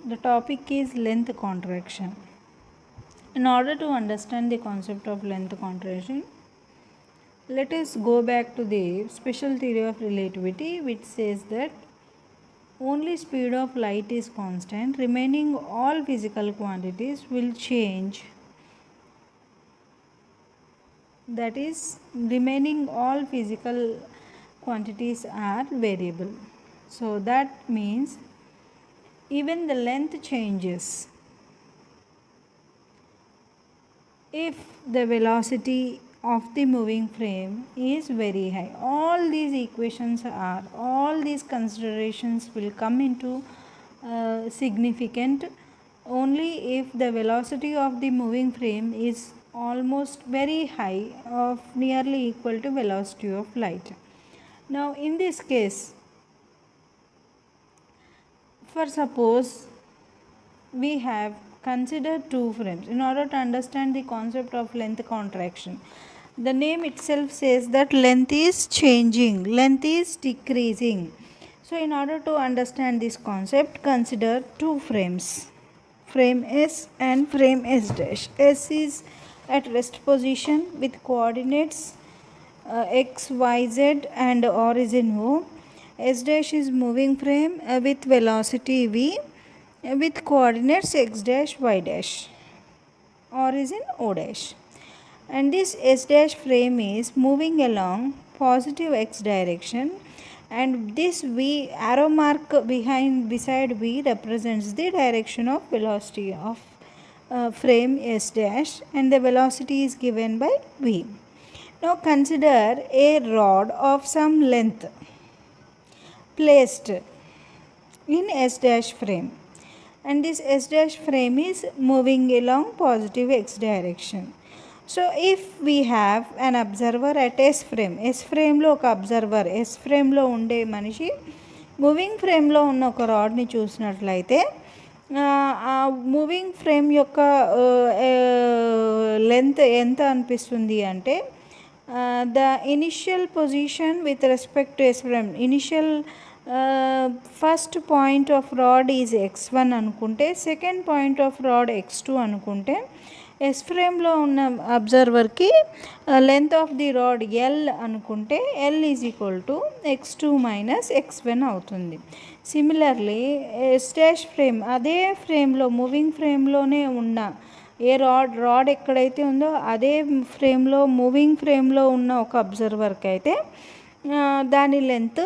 The topic is length contraction. In order to understand the concept of length contraction, let us go back to the special theory of relativity, which says that only speed of light is constant, remaining all physical quantities will change. That is, remaining all physical quantities are variable. So that means even the length changes if the velocity of the moving frame is very high. All these considerations will come into significant only if the velocity of the moving frame is almost very high, of nearly equal to velocity of light. Now in this case, for suppose we have considered two frames in order to understand the concept of length contraction. The name itself says that length is changing, length is decreasing. So in order to understand this concept, consider two frames, frame S and frame S dash. S is at rest position with coordinates x, y, z and origin O. S dash is moving frame with velocity v with coordinates x dash, y dash, origin O dash. And this S dash frame is moving along positive x direction, and this V arrow mark beside V represents the direction of velocity of frame S dash, and the velocity is given by V. Now consider a rod of some length placed in S dash frame, and this S dash frame is moving along positive x direction. So if we have an observer at S frame లో ఒక observer S ఫ్రేమ్లో ఉండే మనిషి moving ఫ్రేమ్లో ఉన్న ఒక రాడ్ని చూసినట్లయితే ఆ మూవింగ్ ఫ్రేమ్ యొక్క లెంత్ ఎంత అనిపిస్తుంది అంటే the initial position with respect to S frame, initial first point of rod is x1 అనుకుంటే, second point of rod x2 అనుకుంటే, ఎస్ ఫ్రేమ్లో ఉన్న అబ్జర్వర్కి length of the rod L అనుకుంటే L is equal to x2 minus x1 అవుతుంది. Similarly yes dash frame అదే ఫ్రేమ్లో moving ఫ్రేమ్లోనే ఉన్న ఏ రాడ్ ఎక్కడైతే ఉందో అదే ఫ్రేమ్లో మూవింగ్ ఫ్రేమ్లో ఉన్న ఒక అబ్జర్వర్కి అయితే దాని లెంత్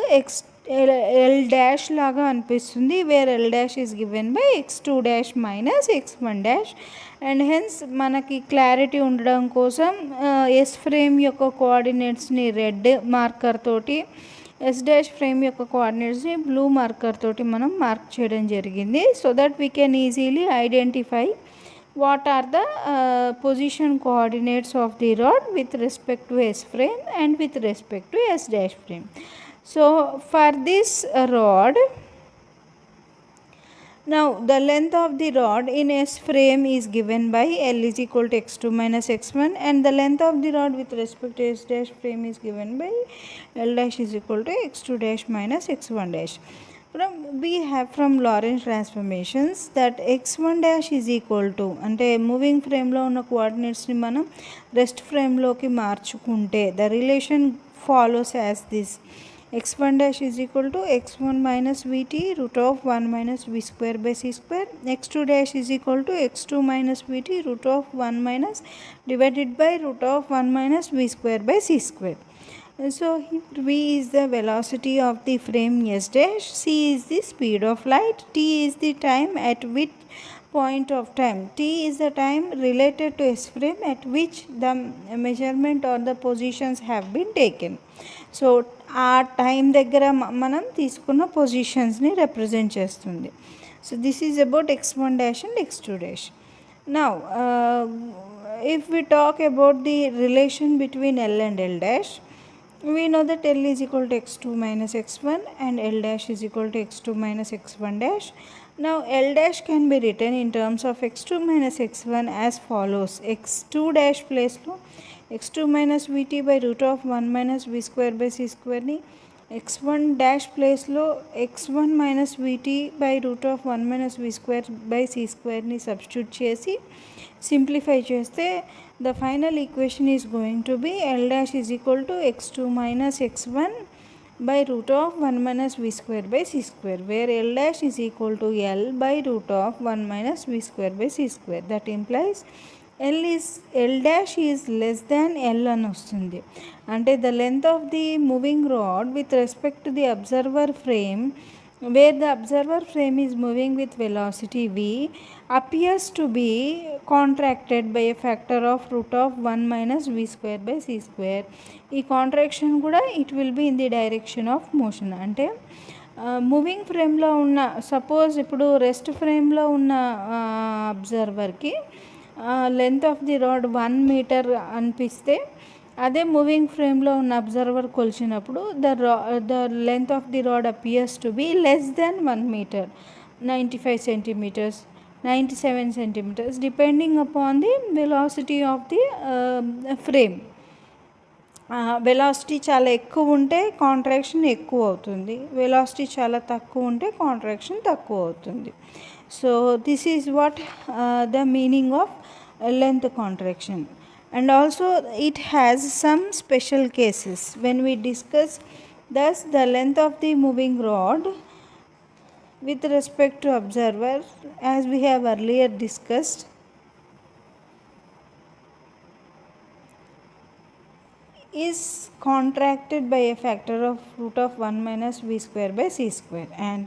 ఎల్ డాష్ లాగా అనిపిస్తుంది, where L dash is given by x2 dash minus x1 dash. And hence మనకి క్లారిటీ ఉండడం కోసం ఎస్ ఫ్రేమ్ యొక్క కోఆర్డినేట్స్ని రెడ్ మార్కర్ తోటి, ఎస్ డాష్ ఫ్రేమ్ యొక్క కోఆర్డినేట్స్ని బ్లూ మార్కర్ తోటి మనం మార్క్ చేయడం జరిగింది, so that we can easily identify what are the position coordinates of the rod with respect to S frame and with respect to S dash frame. So for this rod, now the length of the rod in S frame is given by L is equal to x2 minus x1, and the length of the rod with respect to S dash frame is given by L dash is equal to x2 dash minus x1 dash. We have from Lorentz transformations that x1 dash is equal to, అంటే moving ఫ్రేమ్లో ఉన్న కోఆర్డినేట్స్ని మనం rest ఫ్రేమ్లోకి మార్చుకుంటే the relation follows as this: x1 dash is equal to x1 minus vt root of 1 minus v square by c square, x2 dash is equal to x2 minus vt root of 1 minus divided by root of 1 minus v square by c square. So here v is the velocity of the frame S dash, c is the speed of light, t is the time at which point of time, t is the time related to S frame at which the measurement or the positions have been taken. So ఆ time దగ్గర మనం తీసుకున్న పొజిషన్స్ని represent చేస్తుంది. So this is about x1 dash and x2 dash. Now if we talk about the relation between L and L dash, we know that L is equal to x2 minus x1 and L dash is equal to x2 minus x1 dash. Now L dash can be written in terms of x2 minus x1 as follows: x2 dash place లో x2 minus vt by root of 1 minus v square by c square ని x1 dash ప్లేస్లో x1 minus vt by root of 1 minus v square by c స్క్వేర్ని substitute చేసి simplify చేస్తే the final equation is going to be l dash is equal to x2 minus x1 by root of 1 minus v square by c square, where l dash is equal to l by root of 1 minus v square by c square. That implies l dash is less than l అని వస్తుంది. అంటే the length of the moving rod with respect to the observer frame, where the observer frame is moving with velocity v, appears to be contracted by a factor of root of 1 minus v square by c square. ఈ contraction కూడా it will be in the direction of motion. అంటే moving ఫ్రేమ్లో ఉన్న, suppose ఇప్పుడు rest ఫ్రేమ్లో ఉన్న అబ్జర్వర్కి length of the rod 1 metre అనిపిస్తే, అదే మూవింగ్ ఫ్రేమ్లో ఉన్న అబ్జర్వర్ కొలిచినప్పుడు the length of the rod appears to be less than 1 metre, 95 centimetres, 97 centimetres, depending upon the velocity of the frame. Velocity చాలా ఎక్కువ ఉంటే కాంట్రాక్షన్ ఎక్కువ అవుతుంది, వెలాసిటీ చాలా తక్కువ ఉంటే కాంట్రాక్షన్ తక్కువ అవుతుంది. So this is what the meaning of length contraction. And also it has some special cases when we discuss. Thus the length of the moving rod with respect to observer, as we have earlier discussed, is contracted by a factor of root of 1 minus v square by c square. And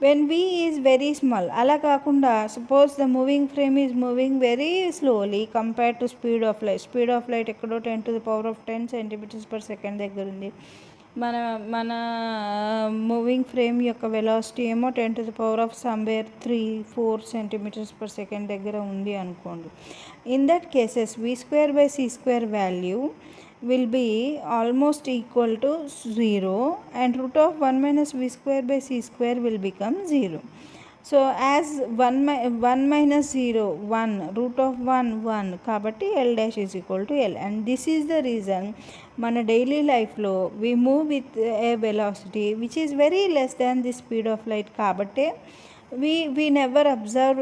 when v is very small, అలా కాకుండా suppose the moving frame is moving very slowly compared to speed of light. Speed of light ఎక్కడో 10⁻10 centimetres per second దగ్గర ఉంది. మన moving frame యొక్క velocity ఏమో 10⁻3-4 centimetres per second దగ్గర ఉంది అనుకోండి. In that cases v square by c square value will be almost equal to 0 and root of 1 minus v square by c square will become 0. So as 1 minus 0 1, root of 1 1, kabatti l dash is equal to l. And this is the reason mana daily life lo we move with a velocity which is very less than the speed of light, kabatti we never observe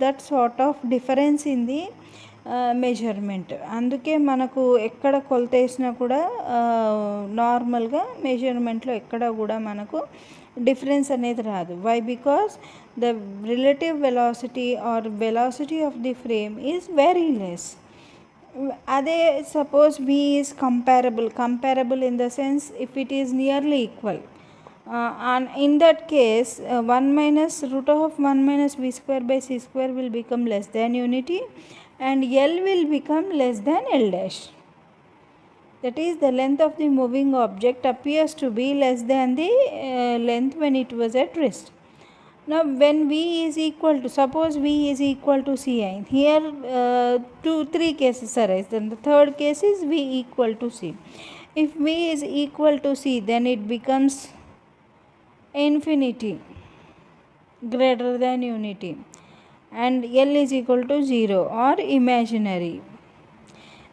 that sort of difference in the measurement. అందుకే మనకు ఎక్కడ కొలత వేసినా కూడా నార్మల్గా మెజర్మెంట్లో ఎక్కడ కూడా మనకు డిఫరెన్స్ అనేది రాదు. Why? Because the relative velocity or velocity of the frame is very less. అదే suppose v is comparable in the sense if it is nearly equal. In that case 1 minus root of 1 minus v square by c square will become less than unity and l will become less than l dash. That is, the length of the moving object appears to be less than the length when it was at rest. Now when v is equal to, suppose v is equal to ci, here 2-3 cases arise. Then the third case is v equal to c. If v is equal to c, then it becomes infinity greater than unity and l is equal to 0 or imaginary.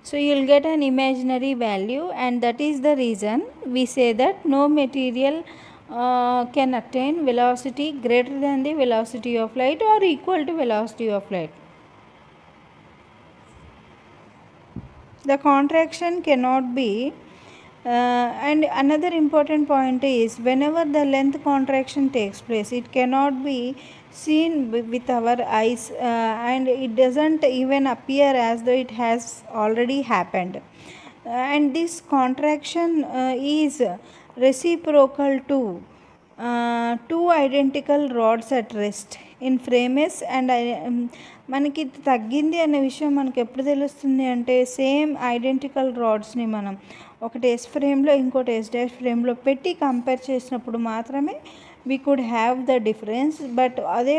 So you will get an imaginary value, and that is the reason we say that no material can attain velocity greater than the velocity of light or equal to velocity of light. The contraction cannot be and another important point is, whenever the length contraction takes place, it cannot be seen with our eyes and it doesn't even appear as though it has already happened. And this contraction is reciprocal to two identical rods at rest in frame S. And మనకి తగ్గింది అనే విషయం మనకి ఎప్పుడు తెలుస్తుంది అంటే, same identical రాడ్స్ని మనం ఒకటి ఎస్ ఫ్రేమ్లో ఇంకోటి ఎస్ డాష్ ఫ్రేమ్లో పెట్టి కంపేర్ చేసినప్పుడు మాత్రమే we could have the difference. But అదే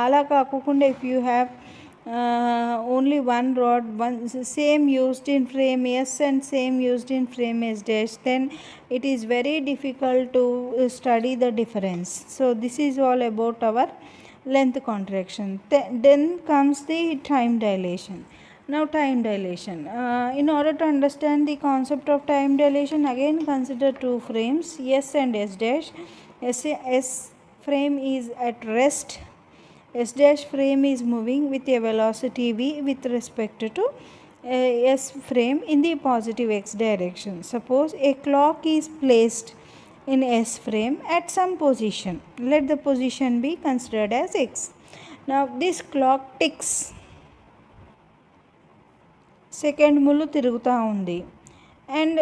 అలా కాకుండా if you have only one rod, one same used in frame S and same used in frame S dash, then it is very difficult to study the difference. So this is all about our length contraction. Then comes the time dilation. Now time dilation. In order to understand the concept of time dilation, again consider two frames, S and S dash. S frame is at rest. S dash frame is moving with a velocity v with respect to S frame in the positive x direction. Suppose a clock is placed in S frame at some position. Let the position be considered as x. Now this clock ticks. Second ముళ్ళు తిరుగుతూ ఉంది and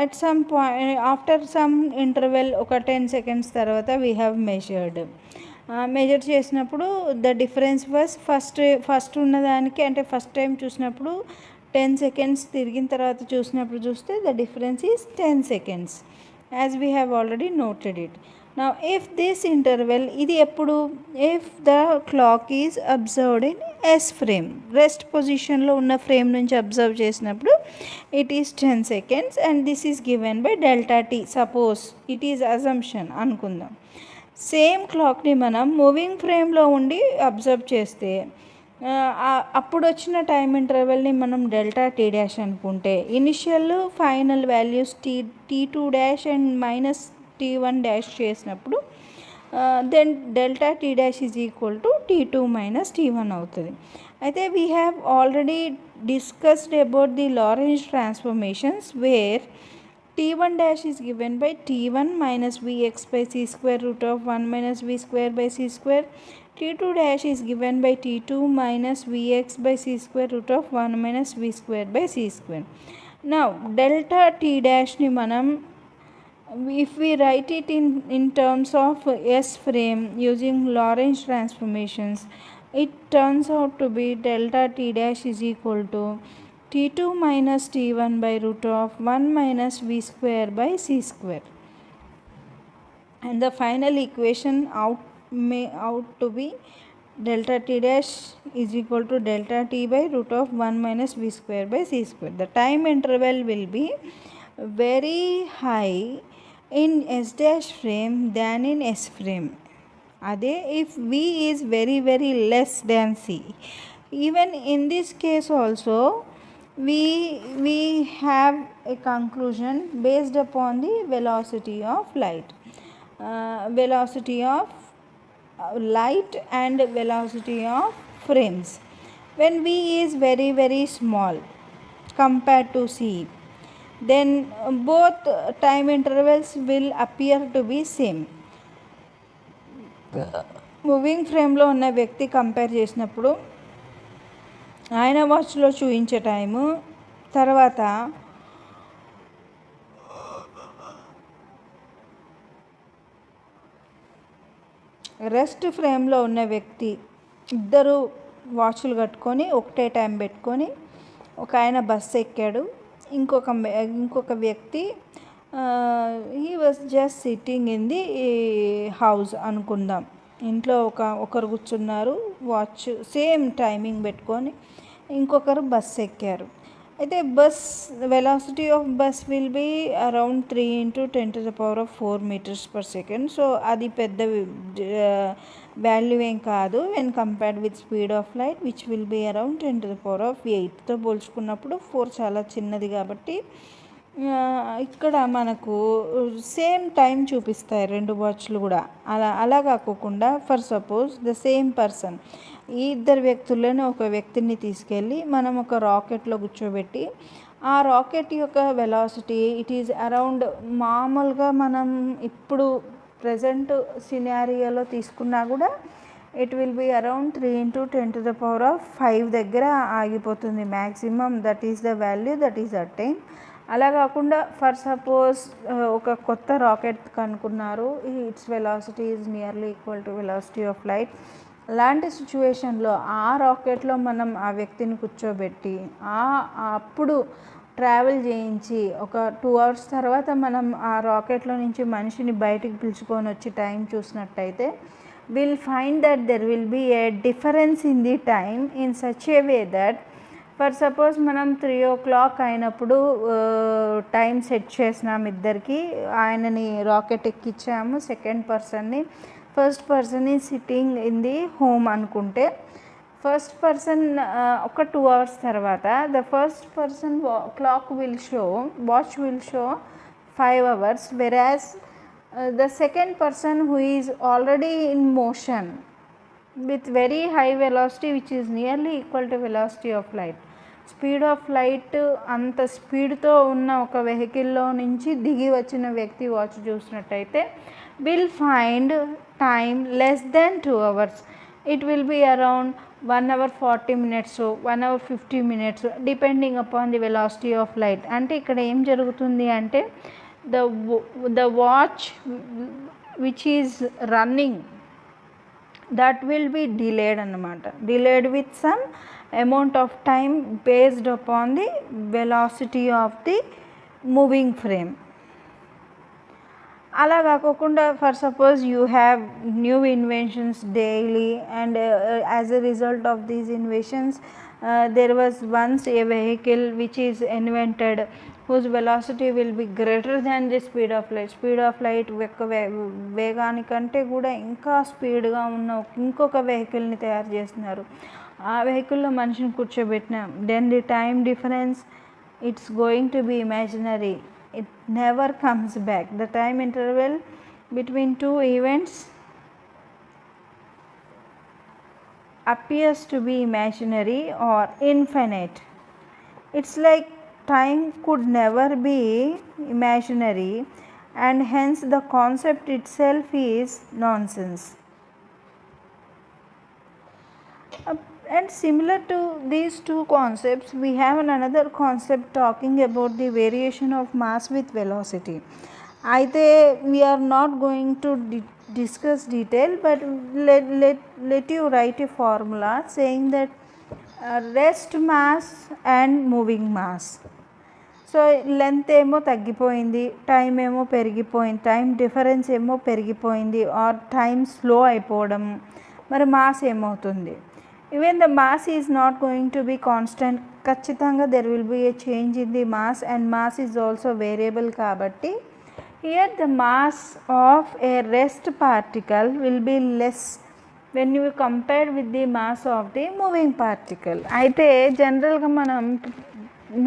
at some point after some interval ఒక 10 seconds తర్వాత we have measure చేసినప్పుడు the difference was first ఉన్నదానికి అంటే first time చూసినప్పుడు 10 seconds తిరిగిన తర్వాత చూస్తే the difference is 10 seconds as we have already noted it. Now if this interval ఇది ఎప్పుడు if the clock is observed in S frame rest పొజిషన్లో ఉన్న ఫ్రేమ్ నుంచి అబ్జర్వ్ చేసినప్పుడు it is 10 seconds and this is given by delta t. Suppose it is assumption అనుకుందాం. Same క్లాక్ని మనం moving ఫ్రేమ్లో ఉండి అబ్జర్వ్ చేస్తే అప్పుడు వచ్చిన టైం ఇంటర్వెల్ని మనం డెల్టా టీ డాష్ అనుకుంటే initial final values T2 dash and minus T1 dash చేసినప్పుడు then delta T dash is equal to T2 minus T1 అవుతుంది. అయితే we have already discussed about the Lorentz transformations where T1 dash is given by T1 minus Vx by c square root of 1 minus V square by c square. T2 dash is given by T2 minus Vx by c square root of 1 minus V square by c square. Now delta T dash ni manam if we write it in terms of S frame using Lorentz transformations, it turns out to be delta T dash is equal to T2 minus T1 by root of 1 minus V square by c square. And the final equation out to be delta T dash is equal to delta T by root of 1 minus V square by c square. The time interval will be very high in S dash frame than in S frame. Ade if V is very very less than C. Even in this case also we have a conclusion based upon the velocity of light. Velocity of light and velocity of frames. When V is very very small compared to C, then both time intervals will appear to be same. Moving ఫ్రేమ్లో ఉన్న వ్యక్తి compare చేసినప్పుడు ఆయన వాచ్లో చూపించే time తర్వాత rest ఫ్రేమ్లో ఉన్న వ్యక్తి ఇద్దరు వాచ్లు కట్టుకొని ఒకటే టైం పెట్టుకొని ఒక ఆయన బస్సు ఎక్కాడు, ఇంకొక వ్యక్తి he was just sitting in the house అనుకుందాం. ఇంట్లో ఒకరు కూర్చున్నారు, వాచ్ సేమ్ టైమింగ్ పెట్టుకొని, ఇంకొకరు బస్ ఎక్కారు. అయితే velocity of bus will be around 3 × 10⁴ meters per second. So అది పెద్ద వాల్యూ ఏం కాదు when compared with speed of light which will be around 10⁸ పోల్చుకున్నప్పుడు 4 చాలా చిన్నది కాబట్టి ఇక్కడ మనకు సేమ్ టైం చూపిస్తాయి రెండు వాచ్లు కూడా. అలా కాకోకుండా for suppose the same person, ఈ ఇద్దరు వ్యక్తుల్లోనే ఒక వ్యక్తిని తీసుకెళ్ళి మనం ఒక రాకెట్లో కూర్చోబెట్టి ఆ రాకెట్ యొక్క వెలాసిటీ ఇట్ ఈజ్ అరౌండ్ మామూలుగా మనం ఇప్పుడు ప్రజెంట్ సినారియోలో తీసుకున్నా కూడా ఇట్ విల్ బీ అరౌండ్ 3 × 10⁵ దగ్గర ఆగిపోతుంది maximum. That is the value that is attain. అలా కాకుండా ఫర్ సపోజ్ ఒక కొత్త రాకెట్ కనుక్కున్నారు, it's velocity is nearly equal to velocity of light. అలాంటి సిచ్యువేషన్లో ఆ రాకెట్లో మనం ఆ వ్యక్తిని కూర్చోబెట్టి అప్పుడు ట్రావెల్ చేయించి ఒక 2 hours తర్వాత మనం ఆ రాకెట్లో నుంచి మనిషిని బయటికి పిలుచుకొని వచ్చి టైం చూసినట్టయితే will find that there will be a difference in the time in such a way that for suppose మనం 3 o'clock అయినప్పుడు టైం సెట్ చేసినాం ఇద్దరికి, ఆయనని రాకెట్ ఎక్కించాము, సెకండ్ పర్సన్ని, first person is sitting in the home అనుకుంటే first person ఒక 2 hours తర్వాత the first person clock will show watch will show 5 hours, whereas the second person who is already in motion with very high velocity which is nearly equal to velocity of light, speed of light అంత స్పీడ్తో ఉన్న ఒక వెహికల్లో నుంచి దిగి వచ్చిన వ్యక్తి watch చూసినట్టయితే will find time less than 2 hours. It will be around 1 hour 40 minutes, 1 hour 50 minutes depending upon the velocity of light. అంటే ఇక్కడ ఏం జరుగుతుంది అంటే the watch which is running, that will be delayed అన్నమాట, delayed with some amount of time based upon the velocity of the moving frame. అలా కాకుండా for suppose you have new inventions daily and as a result of these inventions there was once a vehicle which is invented whose velocity will be greater than the speed of light. Speed of light వేగానికంటే కూడా ఇంకా స్పీడ్గా ఉన్న ఇంకొక వెహికల్ని తయారు చేస్తున్నారు. ఆ వెహికల్లో మనిషిని కూర్చోబెట్టినాం, then the time difference it's going to be imaginary. It never comes back. The time interval between two events appears to be imaginary or infinite. It's like time could never be imaginary, and hence the concept itself is nonsense. And similar to these two concepts, we have another concept talking about the variation of mass with velocity. Aithe we are not going to discuss detail, but let you write a formula saying that rest mass and moving mass. So length ఏమో తగ్గిపోయింది, time ఏమో పెరిగిపోయింది, time difference ఏమో పెరిగిపోయింది, are time slow అయిపోవడం, మరి mass ఏమవుతుంది? Even the mass is not going to be constant. ఖచ్చితంగా there will be a change in the mass, and mass is also variable. కాబట్టి here the mass of a rest particle will be less when you compared with the mass of the moving particle. అయితే జనరల్గా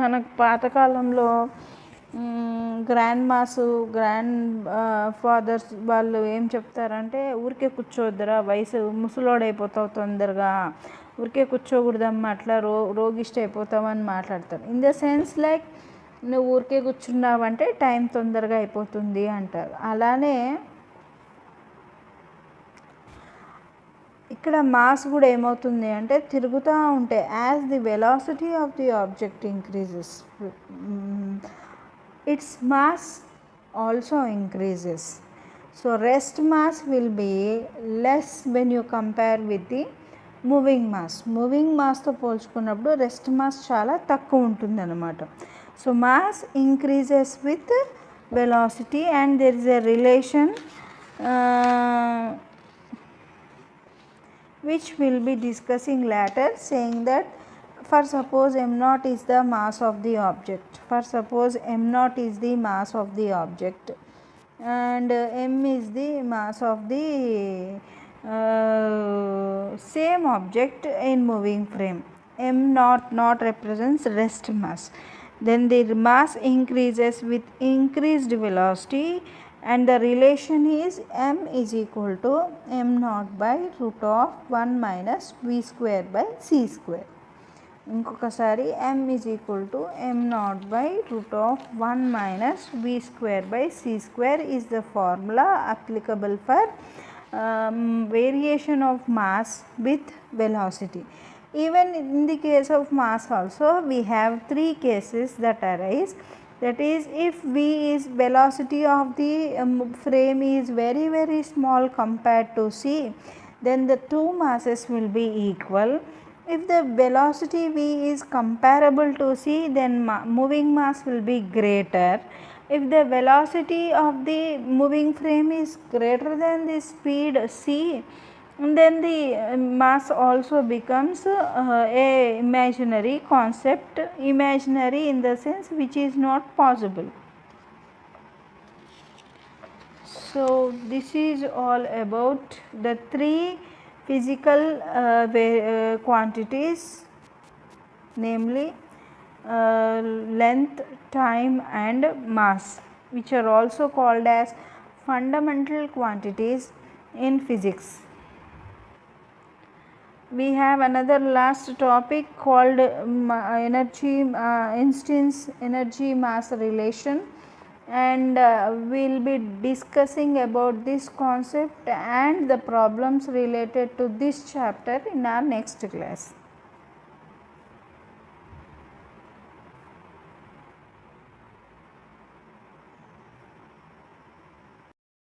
మనకు పాతకాలంలో grand fathers వాళ్ళు ఏం చెప్తారంటే, ఊరికే కూర్చోవద్దురా, వయసు ముసలోడైపోతావు తొందరగా, ఊరికే కూర్చోకూడదమ్మా, అట్లా రోగిష్ట అయిపోతావు అని మాట్లాడతారు. ఇన్ ద సెన్స్ లైక్ నువ్వు ఊరికే కూర్చున్నావంటే టైం తొందరగా అయిపోతుంది అంటారు. అలానే ఇక్కడ మాస్ కూడా ఏమవుతుంది అంటే తిరుగుతూ ఉంటే as the velocity of the object increases, its mass also increases. So rest mass will be less when you compare with the moving mass. Moving మాస్తో పోల్చుకున్నప్పుడు రెస్ట్ మాస్ చాలా తక్కువ ఉంటుంది అన్నమాట. So mass increases with velocity, and there is a relation which we'll be discussing later, saying that for suppose m naught is the mass of the object, for suppose m naught is the mass of the object and m is the mass of the same object in moving frame. M naught represents rest mass. Then the mass increases with increased velocity, and the relation is m is equal to m naught by root of 1 minus v square by c square. ఇంకొకసారి m is equal to m naught by root of 1 minus v square by c square is the formula applicable for variation of mass with velocity. Even in the case of mass also we have three cases that arise. That is, if v is velocity of the frame is very very small compared to c, then the two masses will be equal. If the velocity v is comparable to c, then moving mass will be greater. If the velocity of the moving frame is greater than the speed c, then the mass also becomes a imaginary concept, imaginary in the sense which is not possible. So this is all about the three physical quantities, namely length, time and mass, which are also called as fundamental quantities in physics. We have another last topic called energy instance energy mass relation, and we will be discussing about this concept and the problems related to this chapter in our next class.